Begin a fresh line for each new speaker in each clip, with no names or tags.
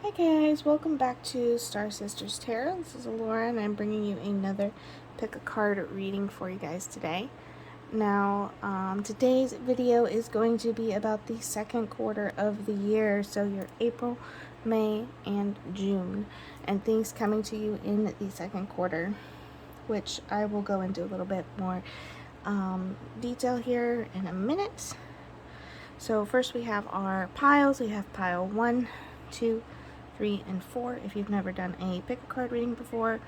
Hi guys, welcome back to Star Sisters Tarot. This is Laura and I'm bringing you another pick a card reading for you guys today. Now, today's video is going to be about the second quarter of the year, so your April, May, and June, and things coming to you in the second quarter, which I will go into a little bit more detail here in a minute. So first we have our piles. We have pile 1, 2, 3, and 4. If you've never done a pick a card reading before,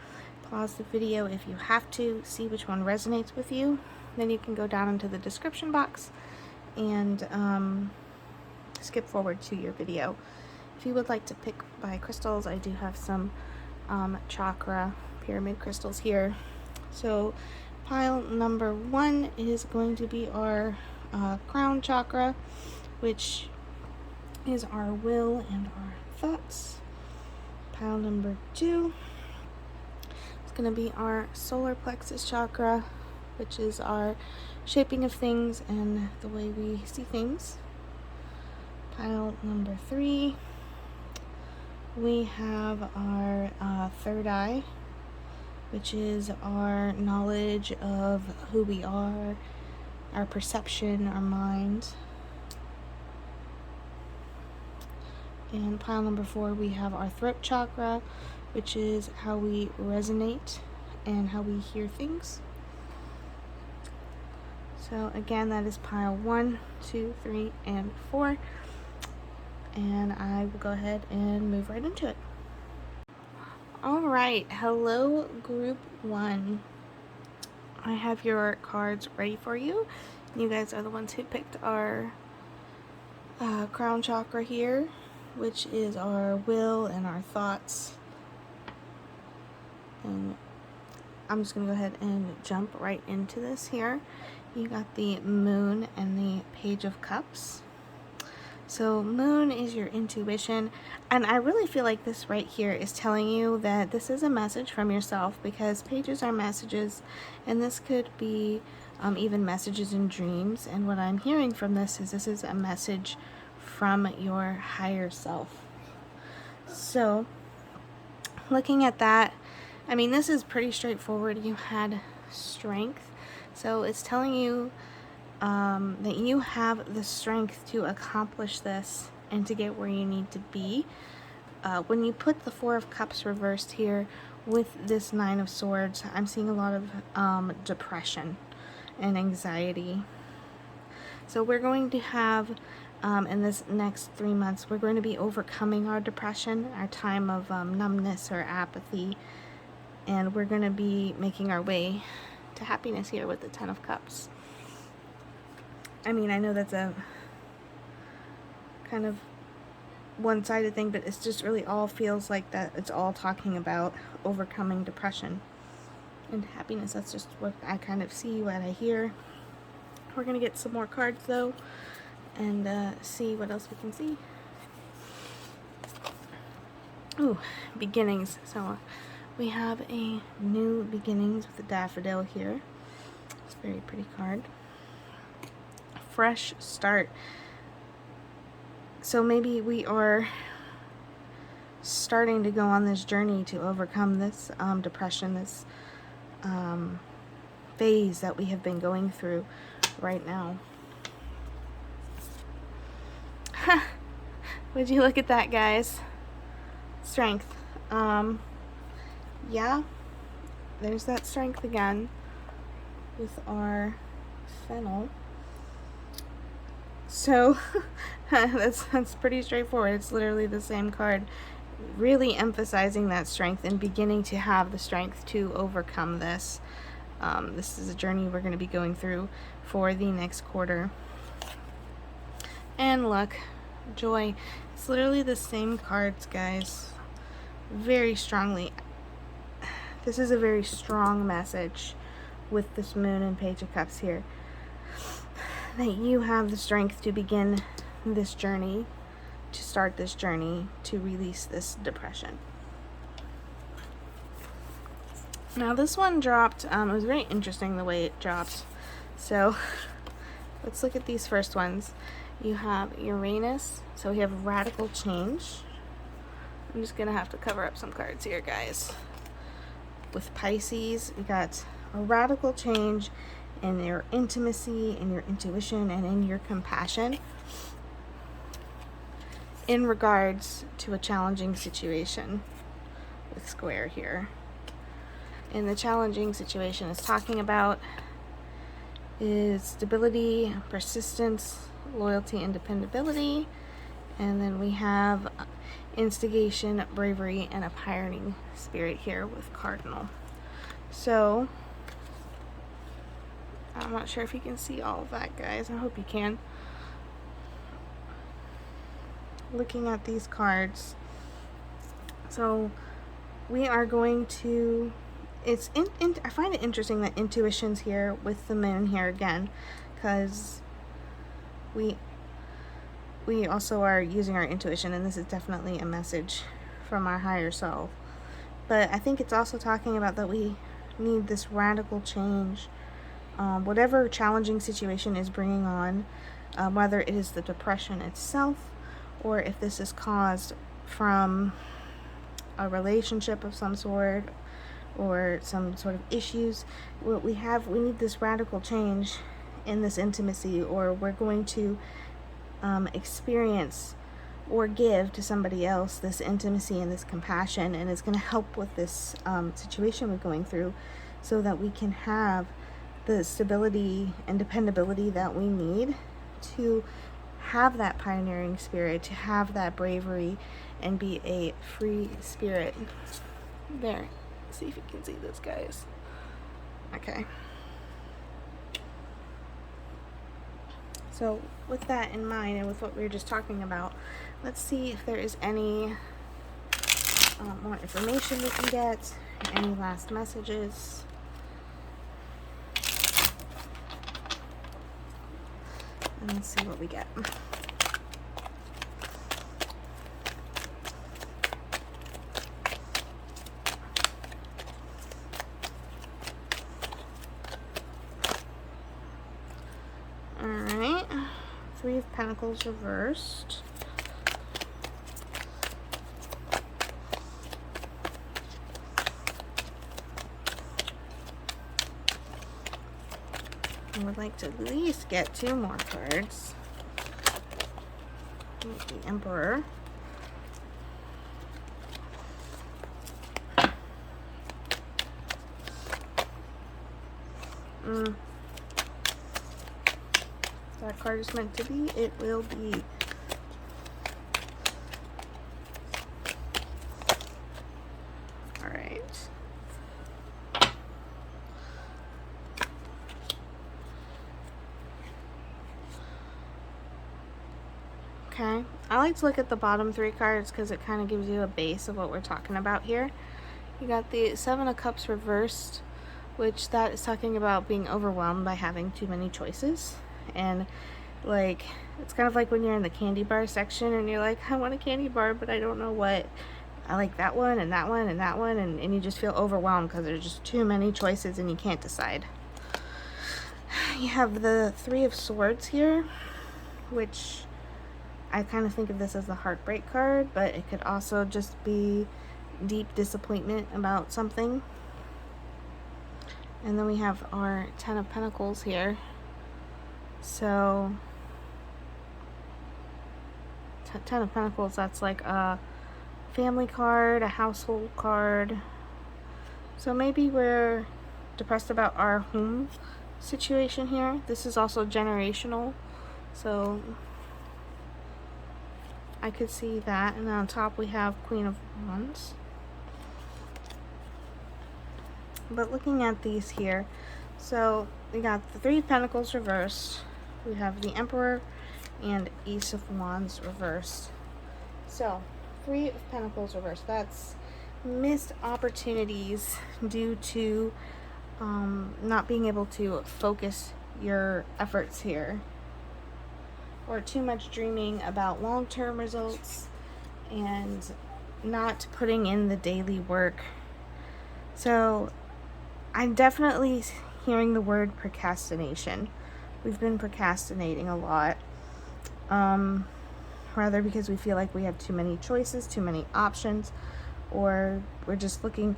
pause the video if you have to, see which one resonates with you. Then you can go down into the description box and skip forward to your video. If you would like to pick by crystals, I do have some chakra pyramid crystals here. So pile number 1 is going to be our crown chakra, which is our will and our thoughts. Pile number 2 is going to be our solar plexus chakra, which is our shaping of things and the way we see things. Pile number 3, we have our third eye, which is our knowledge of who we are, our perception, our mind. And pile number 4, we have our throat chakra, which is how we resonate and how we hear things. So again, that is pile 1, 2, 3, and 4. And I will go ahead and move right into it. Alright, hello group 1. I have your cards ready for you. You guys are the ones who picked our crown chakra here, which is our will and our thoughts. And I'm just going to go ahead and jump right into this here. You got the moon and the page of cups. So moon is your intuition, and I really feel like this right here is telling you that this is a message from yourself, because pages are messages, and this could be even messages in dreams. And what I'm hearing from this is a message from your higher self. So looking at that, I mean, this is pretty straightforward. You had strength, so it's telling you that you have the strength to accomplish this and to get where you need to be. When you put the Four of Cups reversed here with this Nine of Swords, I'm seeing a lot of depression and anxiety. So we're going to have in this next 3 months, we're going to be overcoming our depression, our time of numbness or apathy, and we're going to be making our way to happiness here with the Ten of Cups. I mean, I know that's a kind of one-sided thing, but it's just really all feels like that. It's all talking about overcoming depression and happiness. That's just what I kind of see, what I hear. We're going to get some more cards, though, and see what else we can see. Ooh, beginnings. So we have a new beginnings with the daffodil here. It's a very pretty card. Fresh start. So maybe we are starting to go on this journey to overcome this depression, this phase that we have been going through right now. Would you look at that, guys? Strength. Yeah, there's that strength again with our fennel. So that's pretty straightforward. It's literally the same card, really emphasizing that strength and beginning to have the strength to overcome this. This is a journey we're going to be going through for the next quarter. And look, joy. It's literally the same cards, guys. Very strongly. This is a very strong message with this moon and page of cups here, that you have the strength to begin this journey, to start this journey, to release this depression. Now this one dropped, it was very interesting the way it dropped. So let's look at these first ones. You have Uranus, so we have radical change. I'm just gonna have to cover up some cards here, guys. With Pisces, we got a radical change in your intimacy, in your intuition, and in your compassion in regards to a challenging situation with Square here. And the challenging situation is talking about is stability, persistence, loyalty, and dependability. And then we have instigation, bravery, and a pioneering spirit here with Cardinal. So I'm not sure if you can see all of that, guys. I hope you can. Looking at these cards, so we are going to, I find it interesting that intuition's here with the moon here again, because we also are using our intuition, and this is definitely a message from our higher self. But I think it's also talking about that we need this radical change. Whatever challenging situation is bringing on, whether it is the depression itself, or if this is caused from a relationship of some sort, or some sort of issues, we need this radical change in this intimacy, or we're going to experience or give to somebody else this intimacy and this compassion, and it's going to help with this situation we're going through, so that we can have the stability and dependability that we need to have that pioneering spirit, to have that bravery, and be a free spirit. There, see if you can see this, guys. Okay. So with that in mind, and with what we were just talking about, let's see if there is any more information we can get, any last messages. And let's see what we get. Alright, Three of Pentacles reversed. I would like to at least get 2 more cards. The Emperor. If that card is meant to be, it will be. Alright. Okay, I like to look at the bottom 3 cards because it kind of gives you a base of what we're talking about here. You got the 7 of Cups reversed, which that is talking about being overwhelmed by having too many choices. And like, it's kind of like when you're in the candy bar section and you're like, I want a candy bar, but I don't know what. I like that one and that one and that one, and you just feel overwhelmed because there's just too many choices and you can't decide. You have the 3 of Swords here, which I kind of think of this as the heartbreak card, but it could also just be deep disappointment about something. And then we have our 10 of Pentacles here. So 10 of Pentacles, that's like a family card, a household card. So maybe we're depressed about our home situation here. This is also generational, so I could see that. And then on top we have Queen of Wands. But looking at these here, so we got the 3 of Pentacles reversed, we have the Emperor, and Ace of Wands reversed. So 3 of Pentacles reversed, that's missed opportunities due to not being able to focus your efforts here, or too much dreaming about long-term results and not putting in the daily work. So I'm definitely hearing the word procrastination. We've been procrastinating a lot. rather because we feel like we have too many choices, too many options, or we're just looking,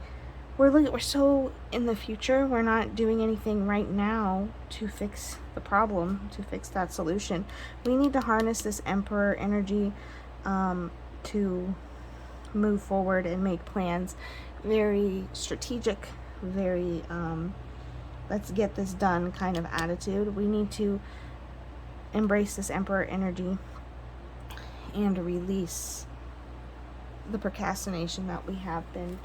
we're so in the future, we're not doing anything right now to fix the problem, to fix that solution. We need to harness this Emperor energy to move forward and make plans. Very strategic, very let's get this done kind of attitude. We need to embrace this Emperor energy and release the procrastination that we have been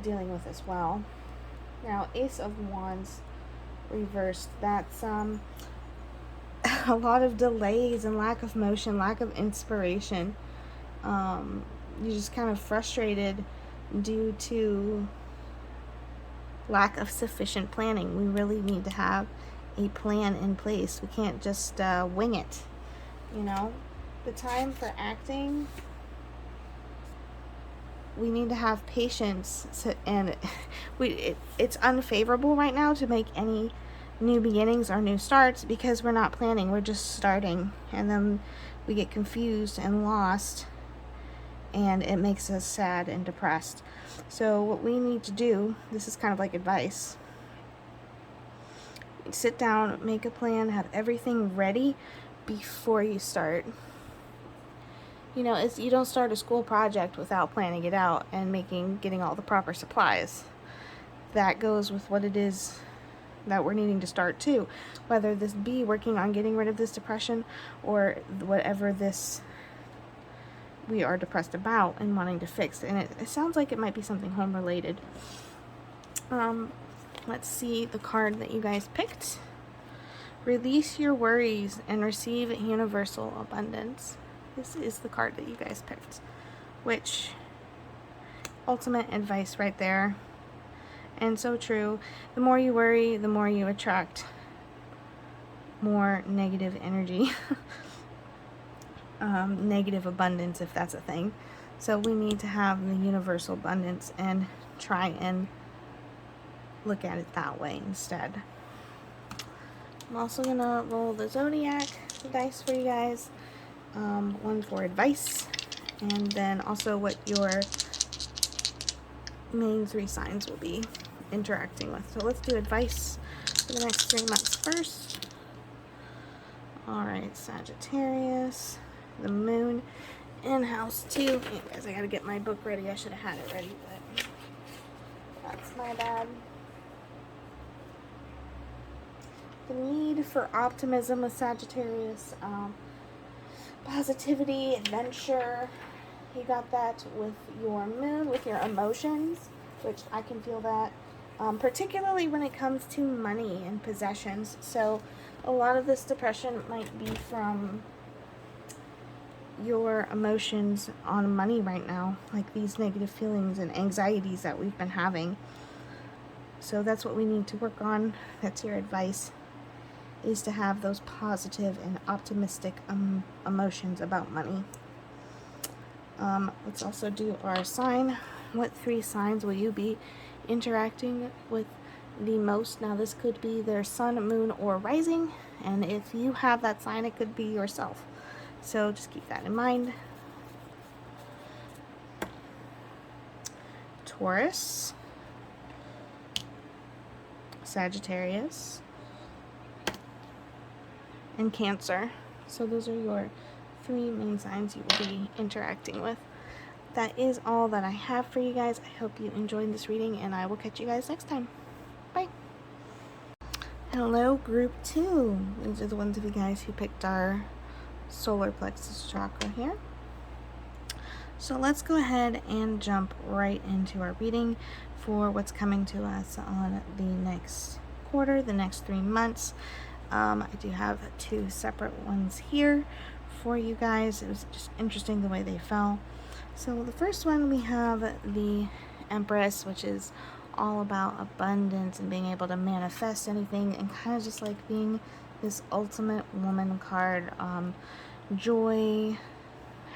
dealing with as well. Now, Ace of Wands reversed, that's a lot of delays and lack of motion, lack of inspiration. You're just kind of frustrated due to lack of sufficient planning. We really need to have a plan in place. We can't just wing it, you know. The time for acting, we need to have patience, and it's unfavorable right now to make any new beginnings or new starts because we're not planning, we're just starting, and then we get confused and lost, and it makes us sad and depressed. So what we need to do, this is kind of like advice, sit down, make a plan, have everything ready before you start. You know, you don't start a school project without planning it out and getting all the proper supplies. That goes with what it is that we're needing to start too. Whether this be working on getting rid of this depression or whatever this we are depressed about and wanting to fix. And it sounds like it might be something home related. Let's see the card that you guys picked. Release your worries and receive universal abundance. This is the card that you guys picked, which, ultimate advice right there, and so true. The more you worry, the more you attract more negative energy, negative abundance, if that's a thing. So we need to have the universal abundance and try and look at it that way instead. I'm also gonna roll the zodiac dice for you guys. One for advice, and then also what your main 3 signs will be interacting with. So let's do advice for the next 3 months first. Alright, Sagittarius, the moon in house 2. Hey guys, I gotta get my book ready. I should have had it ready, but that's my bad. The need for optimism with Sagittarius. Positivity, adventure, you got that with your moon, with your emotions, which I can feel that, particularly when it comes to money and possessions. So a lot of this depression might be from your emotions on money right now, like these negative feelings and anxieties that we've been having. So that's what we need to work on. That's your advice, is to have those positive and optimistic emotions about money. Let's also do our sign. What 3 signs will you be interacting with the most? Now this could be their sun, moon, or rising, and if you have that sign, it could be yourself. So just keep that in mind. Taurus, Sagittarius, and Cancer. So those are your 3 main signs you will be interacting with. That is all that I have for you guys. I hope you enjoyed this reading, and I will catch you guys next time. Bye. Hello, group 2. These are the ones of you guys who picked our solar plexus chakra here. So let's go ahead and jump right into our reading for what's coming to us on the next quarter, the next 3 months. I do have 2 separate ones here for you guys. It was just interesting the way they fell. So the first one, we have the Empress, which is all about abundance and being able to manifest anything, and kind of just like being this ultimate woman card, joy,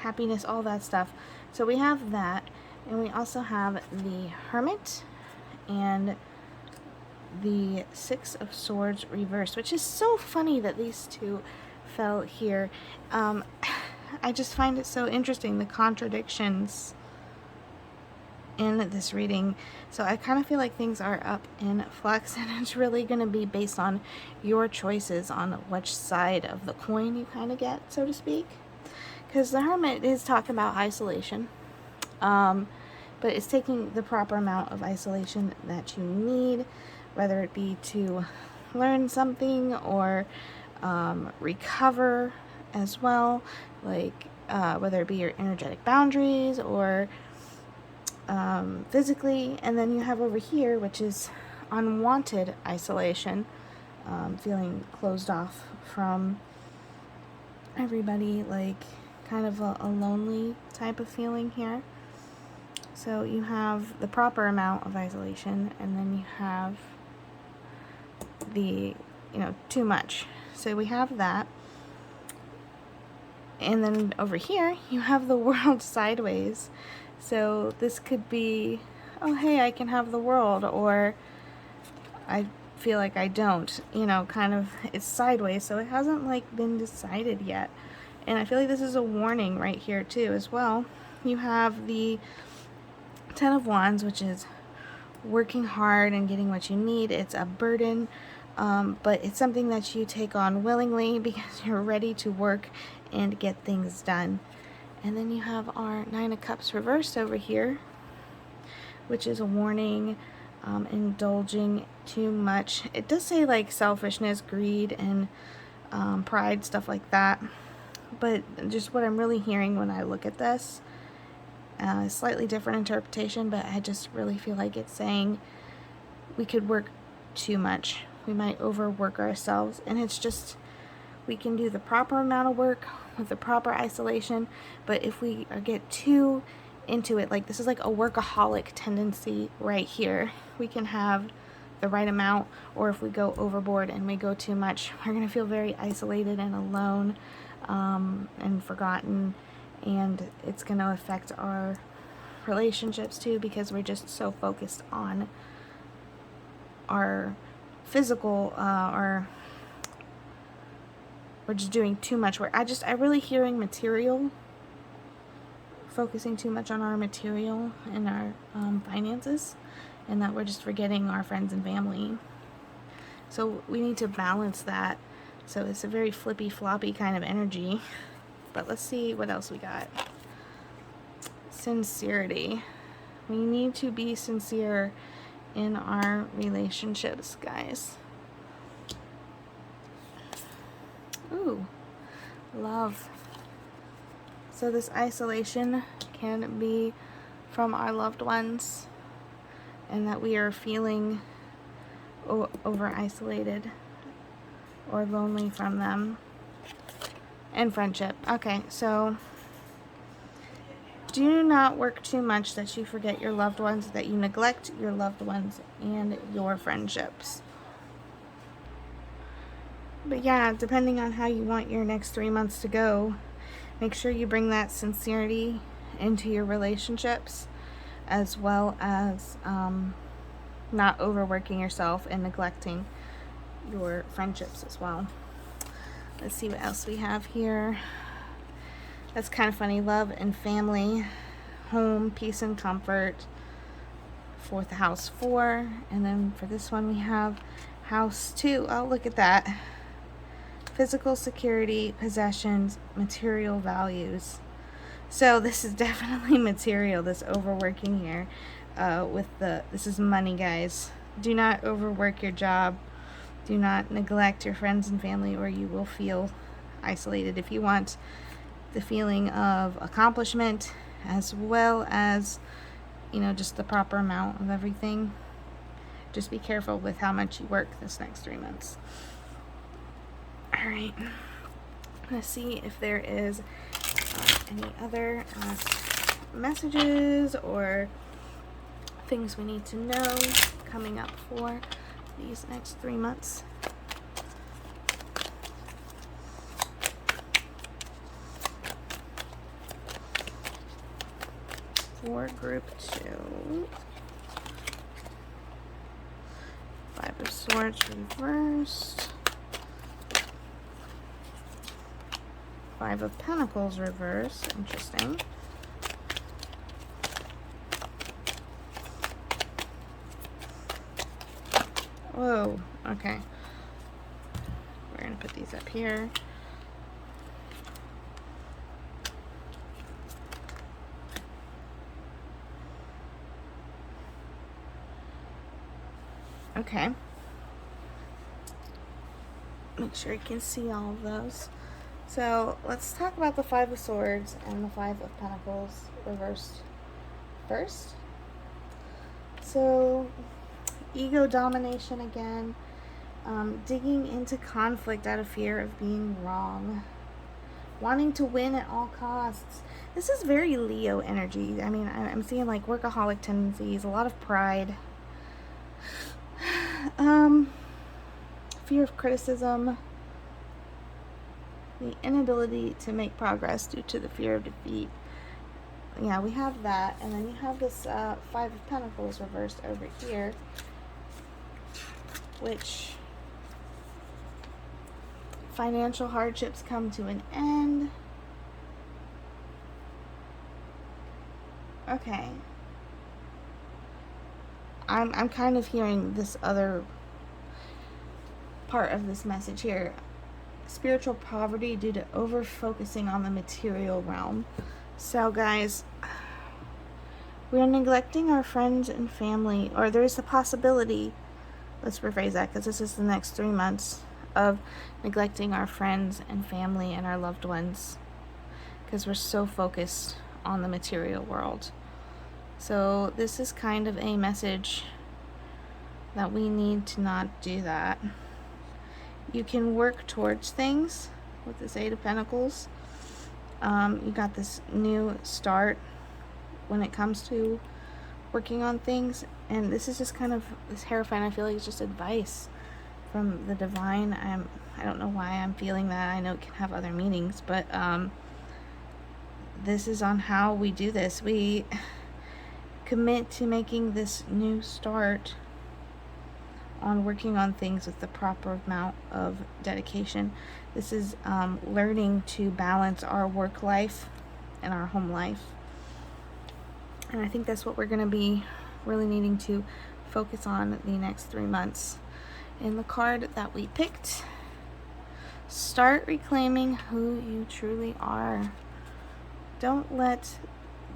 happiness, all that stuff. So we have that, and we also have the Hermit and the 6 of Swords reversed, which is so funny that these 2 fell here. I just find it so interesting, the contradictions in this reading. So I kind of feel like things are up in flux, and it's really going to be based on your choices on which side of the coin you kind of get, so to speak. Because the Hermit is talking about isolation, but it's taking the proper amount of isolation that you need, whether it be to learn something or recover as well, like whether it be your energetic boundaries or physically. And then you have over here, which is unwanted isolation, feeling closed off from everybody, like kind of a lonely type of feeling here. So you have the proper amount of isolation, and then you have the, too much. So we have that. And then over here, you have the world sideways. So this could be, oh, hey, I can have the world, or I feel like I don't, kind of, it's sideways. So it hasn't like been decided yet. And I feel like this is a warning right here too as well. You have the Ten of Wands, which is working hard and getting what you need. It's a burden, but it's something that you take on willingly because you're ready to work and get things done. And then you have our Nine of Cups reversed over here, which is a warning, indulging too much. It does say like selfishness, greed, and pride, stuff like that. But just what I'm really hearing when I look at this, slightly different interpretation, but I just really feel like it's saying we could work too much. We might overwork ourselves, and it's just, we can do the proper amount of work with the proper isolation, but if we get too into it, like this is like a workaholic tendency right here, we can have the right amount, or if we go overboard and we go too much, we're going to feel very isolated and alone, and forgotten, and it's going to affect our relationships too, because we're just so focused on our physical, or we're just doing too much work. I really hearing material, focusing too much on our material and our finances, and that we're just forgetting our friends and family. So we need to balance that. So it's a very flippy floppy kind of energy. But let's see what else we got. Sincerity. We need to be sincere in our relationships, guys. Ooh, love. So this isolation can be from our loved ones, and that we are feeling over isolated or lonely from them. And friendship. Okay, so do not work too much that you forget your loved ones, that you neglect your loved ones and your friendships. But yeah, depending on how you want your next 3 months to go, make sure you bring that sincerity into your relationships, as well as not overworking yourself and neglecting your friendships as well. Let's see what else we have here. That's kind of funny. Love and family, home, peace and comfort. Fourth house 4. And then for this one we have house 2. Oh, look at that. Physical security, possessions, material values. So this is definitely material, this overworking here. This is money, guys. Do not overwork your job. Do not neglect your friends and family, or you will feel isolated. If you want the feeling of accomplishment, as well as, just the proper amount of everything, just be careful with how much you work this next 3 months. All right. I'm going to see if there is any other messages or things we need to know coming up for these next 3 months. For group 2, 5 of Swords reversed, Five of Pentacles reverse. Interesting. Whoa, okay. We're going to put these up here. Okay. Make sure you can see all of those. So let's talk about the Five of Swords and the Five of Pentacles reversed first. So ego domination again, digging into conflict out of fear of being wrong, wanting to win at all costs. This is very Leo energy. I mean, I'm seeing like workaholic tendencies, a lot of pride, fear of criticism, the inability to make progress due to the fear of defeat. Yeah, we have that. And then you have this Five of Pentacles reversed over here, which financial hardships come to an end. Okay. I'm kind of hearing this other part of this message here. Spiritual poverty due to over focusing on the material realm. So guys, we're neglecting our friends and family, or there's a possibility, let's rephrase that because this is the next 3 months, of neglecting our friends and family and our loved ones because we're so focused on the material world. So this is kind of a message that we need to not do that. You can work towards things with this Eight of Pentacles. You got this new start when it comes to working on things, and this is just kind of this Hierophant. I feel like it's just advice from the divine. I don't know why I'm feeling that. I know it can have other meanings, but this is on how we do this. We commit to making this new start on working on things with the proper amount of dedication. This is learning to balance our work life and our home life. And I think that's what we're going to be really needing to focus on the next 3 months. In the card that we picked, start reclaiming who you truly are. Don't let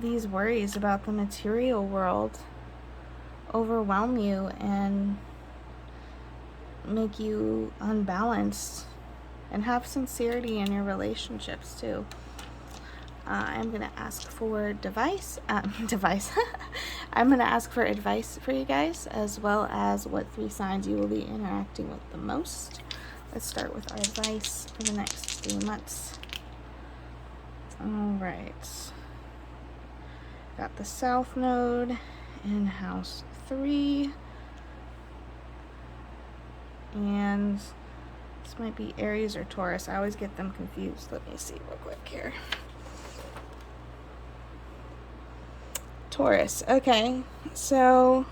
these worries about the material world overwhelm you and make you unbalanced, and have sincerity in your relationships too. I'm going to ask for I'm going to ask for advice for you guys, as well as what 3 signs you will be interacting with the most. Let's start with our advice for the next 3 months. All right. Got the South Node in House 3. And this might be Aries or Taurus. I always get them confused. Let me see real quick here. Taurus. Okay. So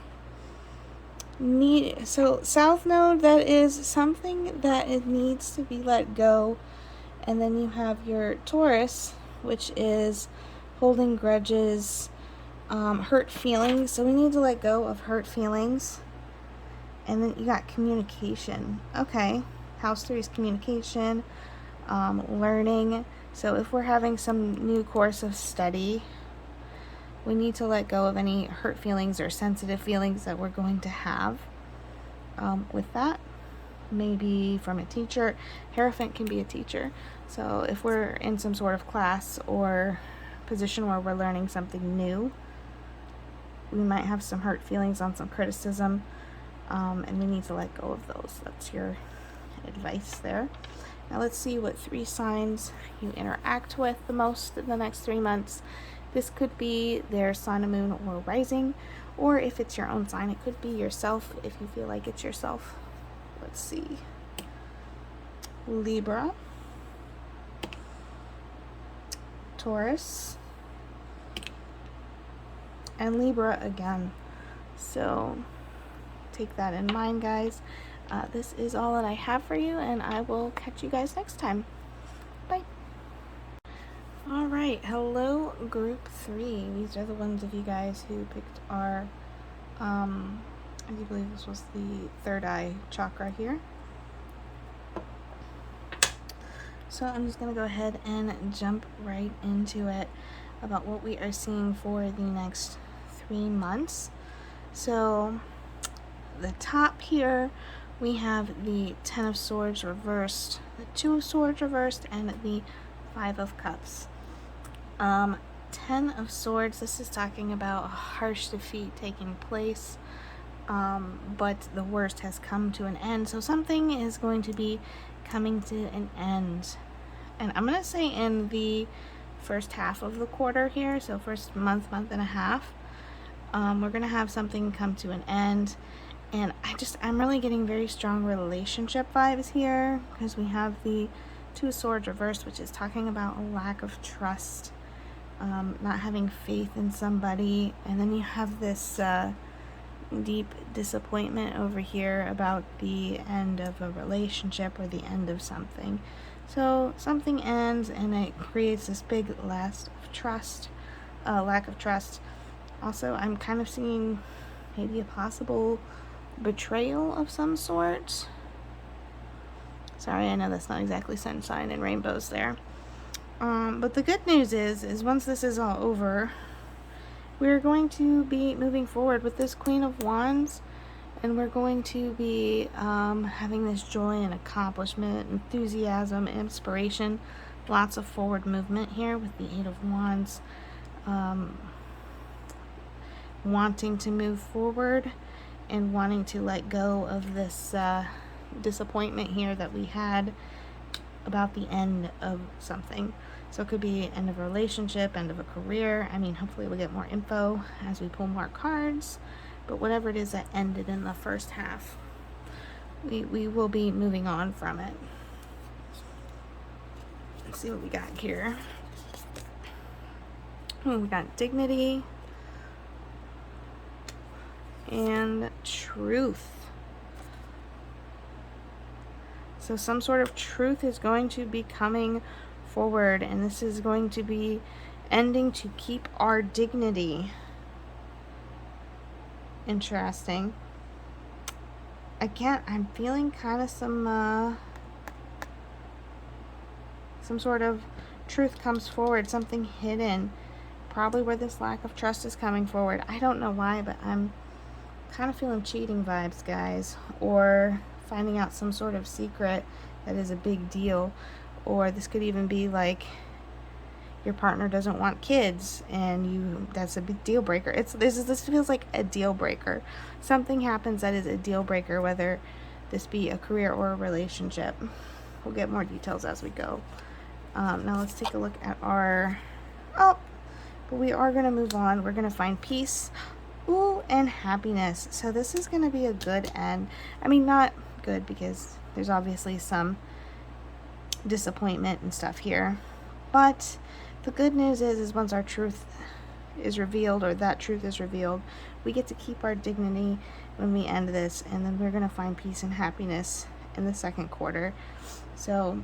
South Node, that is something that it needs to be let go. And then you have your Taurus, which is holding grudges, hurt feelings. So we need to let go of hurt feelings. And then you got communication. Okay. House 3 is communication, learning. So if we're having some new course of study, we need to let go of any hurt feelings or sensitive feelings that we're going to have with that. Maybe from a teacher. Hierophant can be a teacher. So if we're in some sort of class or position where we're learning something new, we might have some hurt feelings on some criticism. And we need to let go of those. That's your advice there. Now let's see what 3 signs you interact with the most in the next 3 months. This could be their sun, moon, or rising, or if it's your own sign, it could be yourself if you feel like it's yourself. Let's see. Libra, Taurus, and Libra again. So take that in mind, guys. This is all that I have for you, and I will catch you guys next time. Bye. Alright, hello group 3. These are the ones of you guys who picked our, I do believe this was the third eye chakra here. So I'm just going to go ahead and jump right into it about what we are seeing for the next 3 months. So the top here, we have the 10 of Swords reversed, the 2 of Swords reversed, and the 5 of Cups. 10 of Swords, this is talking about a harsh defeat taking place, but the worst has come to an end. So something is going to be coming to an end. And I'm going to say in the first half of the quarter here, so first month and a half, we're going to have something come to an end. And I'm really getting very strong relationship vibes here, because we have the 2 of Swords reversed, which is talking about a lack of trust, not having faith in somebody. And then you have this deep disappointment over here about the end of a relationship or the end of something. So something ends and it creates this big lack of trust. Also, I'm kind of seeing maybe a possible betrayal of some sort. Sorry, I know that's not exactly sunshine and rainbows there. But the good news is once this is all over, we're going to be moving forward with this Queen of Wands, and we're going to be having this joy and accomplishment, enthusiasm, inspiration, lots of forward movement here with the 8 of Wands, wanting to move forward and wanting to let go of this disappointment here that we had about the end of something. So it could be end of a relationship, end of a career. I mean, hopefully we'll get more info as we pull more cards, but whatever it is that ended in the first half, we will be moving on from it. Let's see what we got here. We got dignity and truth. So some sort of truth is going to be coming forward, and this is going to be ending to keep our dignity. Interesting. Again, I'm feeling kind of some sort of truth comes forward, something hidden, probably where this lack of trust is coming forward. I don't know why, but I'm kind of feeling cheating vibes, guys, or finding out some sort of secret that is a big deal. Or this could even be like your partner doesn't want kids and that's a big deal breaker. This feels like a deal breaker. Something happens that is a deal breaker, whether this be a career or a relationship. We'll get more details as we go. Now let's take a look at our but we are going to move on. We're going to find peace, and happiness. So this is going to be a good end. I mean, not good, because there's obviously some disappointment and stuff here, but the good news is once our truth is revealed, or that truth is revealed, we get to keep our dignity when we end this, and then we're going to find peace and happiness in the second quarter. So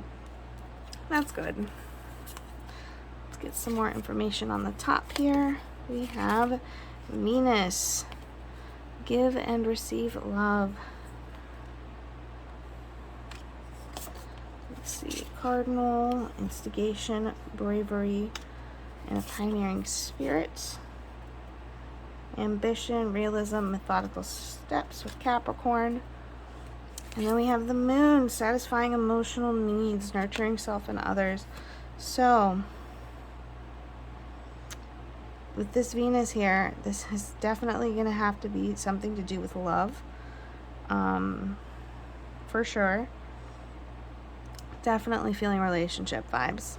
that's good. Let's get some more information on the top here. We have Venus. Give and receive love. Let's see. Cardinal, instigation, bravery, and a pioneering spirit. Ambition, realism, methodical steps with Capricorn. And then we have the Moon, satisfying emotional needs, nurturing self and others. So with this Venus here, this is definitely going to have to be something to do with love, for sure. Definitely feeling relationship vibes,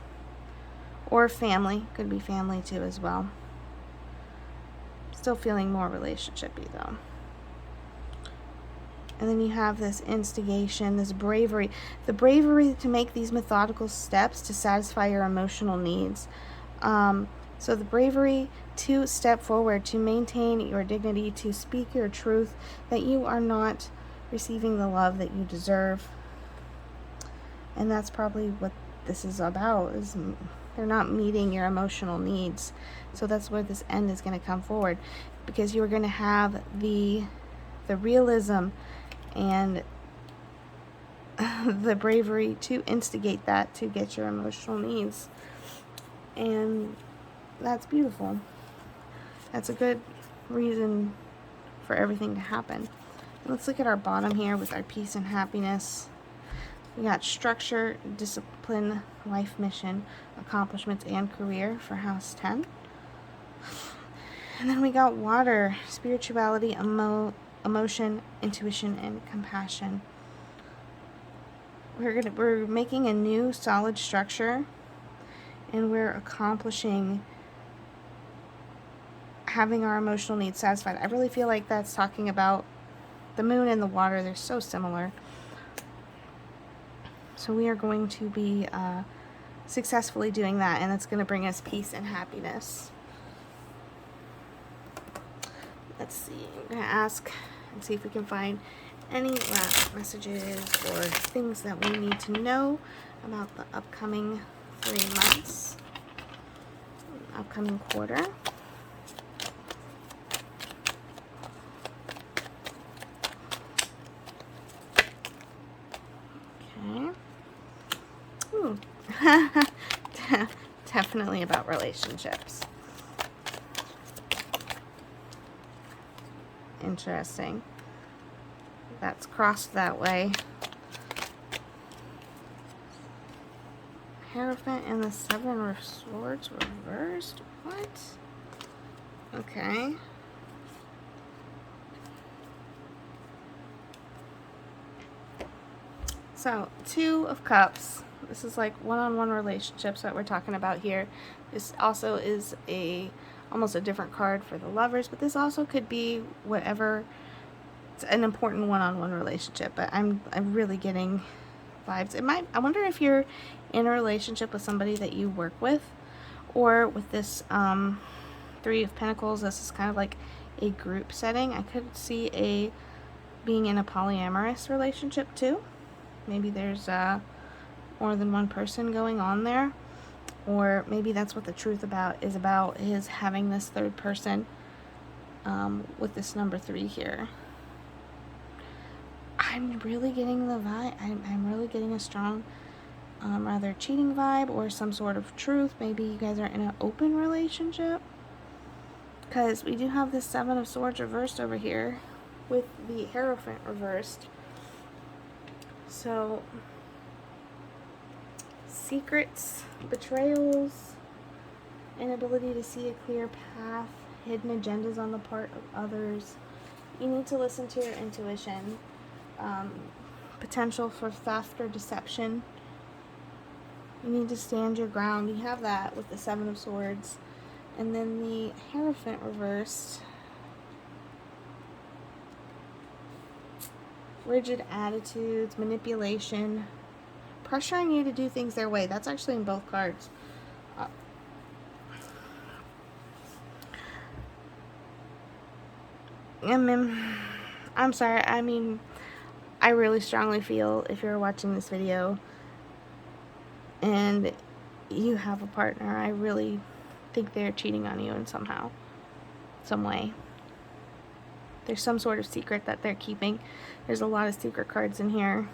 or family. Could be family too as well. Still feeling more relationshipy though. And then you have this instigation, this bravery, the bravery to make these methodical steps to satisfy your emotional needs. So the bravery to step forward, to maintain your dignity, to speak your truth, that you are not receiving the love that you deserve. And that's probably what this is about, is they're not meeting your emotional needs. So that's where this end is going to come forward, because you're going to have the realism and the bravery to instigate that to get your emotional needs. And that's beautiful. That's a good reason for everything to happen. Let's look at our bottom here with our peace and happiness. We got structure, discipline, life mission, accomplishments, and career for house 10. And then we got water, spirituality, emotion, intuition, and compassion. We're making a new solid structure, and we're accomplishing having our emotional needs satisfied. I really feel like that's talking about the moon and the water. They're so similar. So we are going to be successfully doing that, and it's going to bring us peace and happiness. Let's see. I'm going to ask and see if we can find any last messages or things that we need to know about the upcoming 3 months, upcoming quarter. Okay. Ooh. Definitely about relationships. Interesting. That's crossed that way. Hierophant and the 7 of Swords reversed? What? Okay. So, 2 of Cups. This is like one-on-one relationships that we're talking about here. This also is almost a different card for the Lovers, but this also could be whatever. It's an important one-on-one relationship, but I'm really getting vibes. I wonder if you're in a relationship with somebody that you work with, or with this 3 of Pentacles. This is kind of like a group setting. I could see being in a polyamorous relationship too. Maybe there's more than one person going on there, or maybe that's what the truth is having this 3rd person with this number 3 here. I'm really getting the vibe. I'm really getting a strong, rather cheating vibe, or some sort of truth. Maybe you guys are in an open relationship, because we do have this 7 of Swords reversed over here with the Hierophant reversed. So, secrets, betrayals, inability to see a clear path, hidden agendas on the part of others. You need to listen to your intuition. Potential for theft or deception. You need to stand your ground. You have that with the 7 of Swords. And then the Hierophant reversed. Rigid attitudes, manipulation, pressuring you to do things their way. That's actually in both cards. I'm sorry. I mean, I really strongly feel if you're watching this video and you have a partner, I really think they're cheating on you in some way. There's some sort of secret that they're keeping. There's a lot of secret cards in here.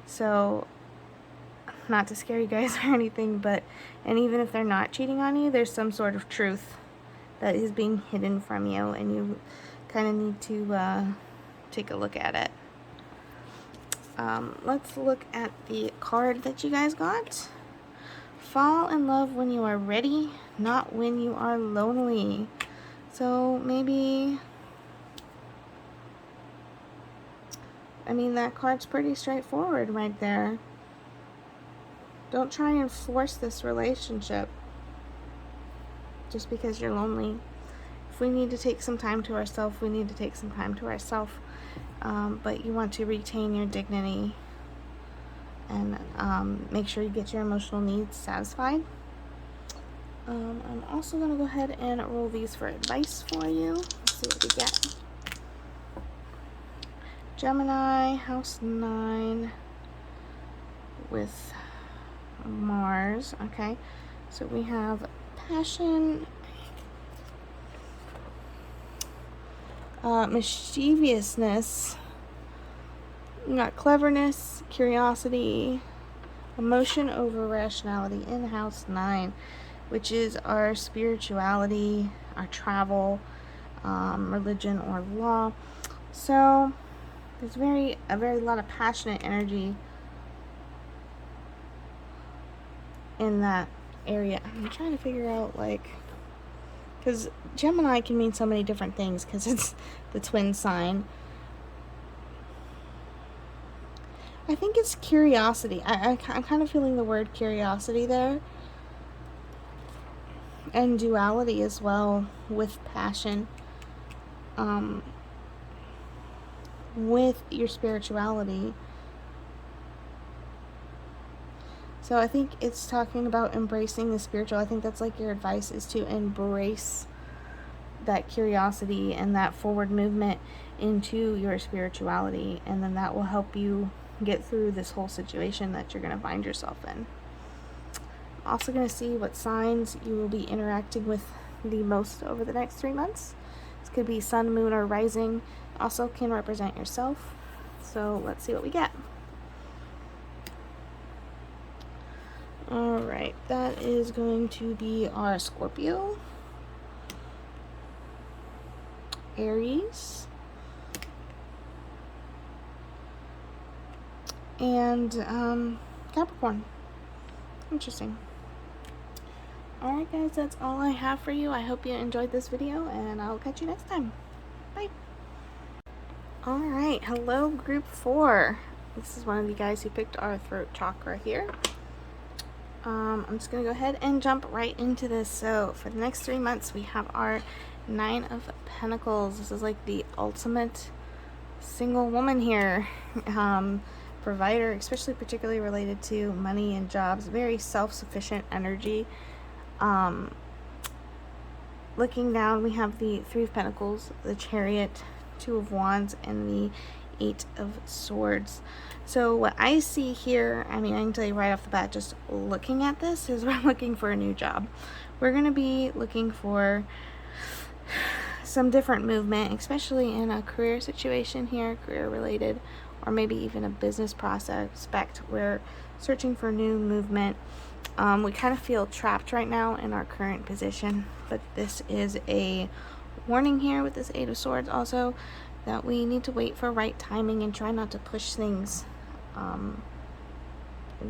So, not to scare you guys or anything, and even if they're not cheating on you, there's some sort of truth that is being hidden from you, and you kind of need to take a look at it. Let's look at the card that you guys got. Fall in love when you are ready, not when you are lonely. So maybe, I mean, that card's pretty straightforward right there. Don't try and force this relationship just because you're lonely. If we need to take some time to ourselves, we need to take some time to ourselves. But you want to retain your dignity and make sure you get your emotional needs satisfied. I'm also going to go ahead and roll these for advice for you. Let's see what we get. Gemini, house 9 with Mars. Okay, so we have passion, mischievousness, we got cleverness, curiosity, emotion over rationality in house 9, which is our spirituality, our travel, religion or law. So there's a very lot of passionate energy in that area. I'm trying to figure out, like, because Gemini can mean so many different things because it's the twin sign. I think it's curiosity. I'm kind of feeling the word curiosity there. And duality as well with passion. With your spirituality. So I think it's talking about embracing the spiritual. I think that's like your advice, is to embrace that curiosity and that forward movement into your spirituality, and then that will help you get through this whole situation that you're going to find yourself in. I'm also going to see what signs you will be interacting with the most over the next 3 months. This could be sun, moon, or rising. Also can represent yourself. So let's see what we get. Alright, that is going to be our Scorpio, Aries, and Capricorn. Interesting. Alright guys, that's all I have for you. I hope you enjoyed this video, and I'll catch you next time. Bye. Alright, hello group 4. This is one of you guys who picked our throat chakra here. I'm just going to go ahead and jump right into this. So for the next 3 months, we have our 9 of Pentacles. This is like the ultimate single woman here. Provider, especially particularly related to money and jobs. Very self-sufficient energy. Looking down, we have the 3 of Pentacles, the Chariot, 2 of Wands, and the 8 of Swords. So what I see here, I mean, I can tell you right off the bat, just looking at this, is we're looking for a new job. We're going to be looking for some different movement, especially in a career situation here, career related, or maybe even a business prospect. We're searching for new movement. We kind of feel trapped right now in our current position, but this is a warning here with this 8 of Swords also, that we need to wait for right timing and try not to push things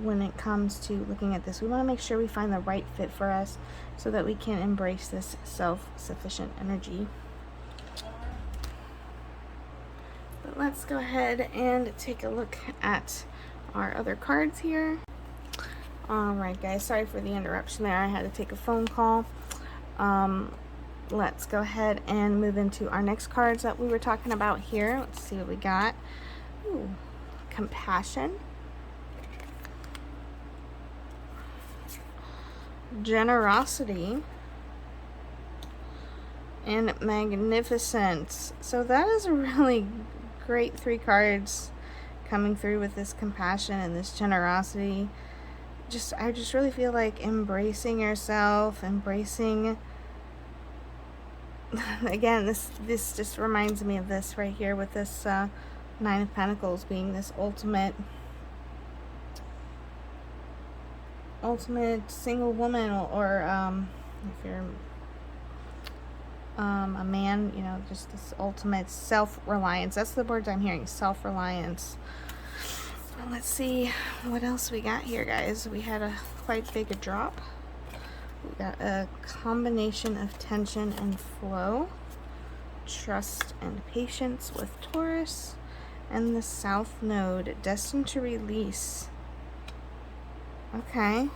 when it comes to looking at this. We want to make sure we find the right fit for us so that we can embrace this self-sufficient energy. But let's go ahead and take a look at our other cards here. Alright guys, sorry for the interruption there. I had to take a phone call. Let's go ahead and move into our next cards that we were talking about here. Let's see what we got. Ooh, compassion, generosity, and magnificence. So that is a really great 3 cards coming through with this compassion and this generosity. I just really feel like embracing yourself, embracing, again, this just reminds me of this right here with this 9 of Pentacles being this ultimate single woman, or if you're a man, you know, just this ultimate self-reliance. That's the words I'm hearing, self-reliance. Well, let's see what else we got here, guys. We had a quite big drop. We got a combination of tension and flow, trust and patience with Taurus, and the South Node, destined to release. Okay,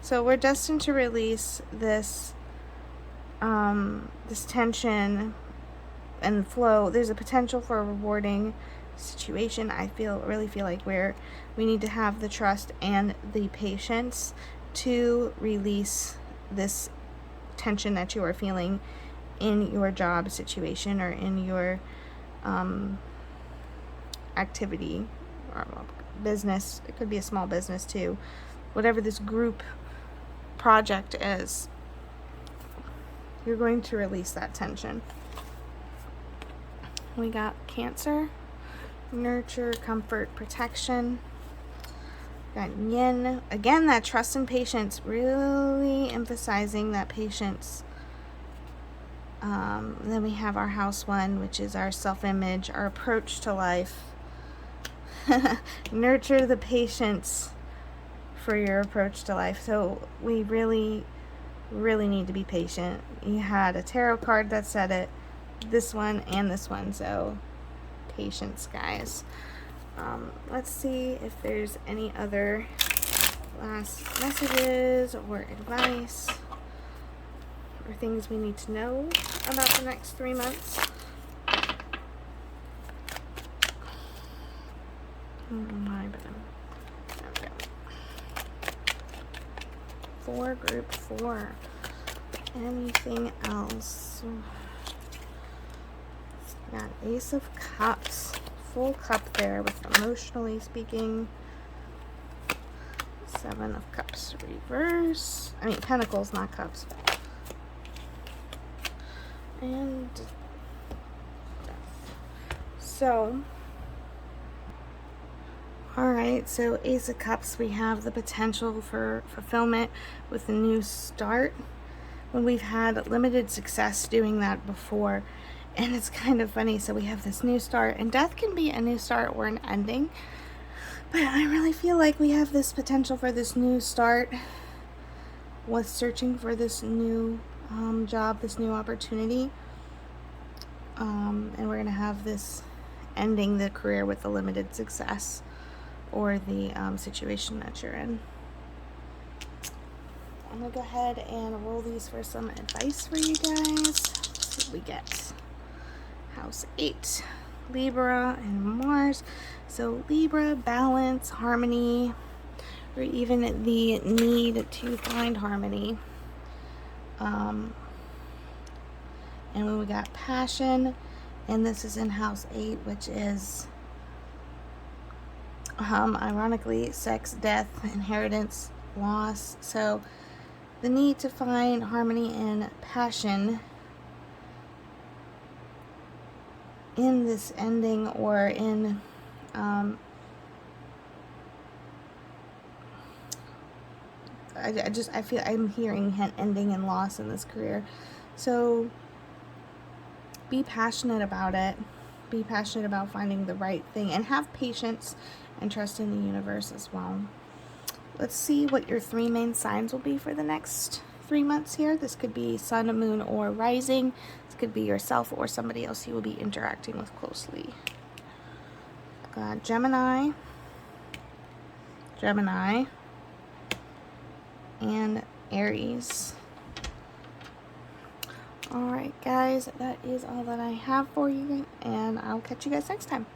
so we're destined to release this this tension and flow. There's a potential for a rewarding situation. I really feel like we need to have the trust and the patience to release this tension that you are feeling in your job situation or in your activity or business. It could be a small business too, whatever this group project is, you're going to release that tension. We got Cancer, nurture, comfort, protection. Got Yin, again, that trust and patience, really emphasizing that patience. Then we have our House 1, which is our self-image, our approach to life. Nurture the patience for your approach to life. So we really need to be patient. You had a tarot card that said it, this one and this one, so patience, guys. Let's see if there's any other last messages or advice or things we need to know about the next 3 months. For group 4. Anything else? Got Ace of Cups. Full cup there with emotionally speaking. 7 of Cups reverse. I mean Pentacles, not cups. And so, alright, so Ace of Cups, we have the potential for fulfillment with a new start, when we've had limited success doing that before. And it's kind of funny, so we have this new start, and death can be a new start or an ending, but I really feel like we have this potential for this new start with searching for this new job, this new opportunity, and we're going to have this ending the career with a limited success or the situation that you're in. I'm going to go ahead and roll these for some advice for you guys. Let's see what we get. House 8, Libra and Mars. So Libra, balance, harmony, or even the need to find harmony. And when we got passion, and this is in House 8, which is ironically sex, death, inheritance, loss. So the need to find harmony and passion in this ending, or in I feel I'm hearing ending and loss in this career. So be passionate about it. Be passionate about finding the right thing, and have patience and trust in the universe as well. Let's see what your 3 main signs will be for the next 3 months here. This could be sun, moon, or rising. This could be yourself or somebody else you will be interacting with closely. Gemini, and Aries. Alright guys, that is all that I have for you, and I'll catch you guys next time.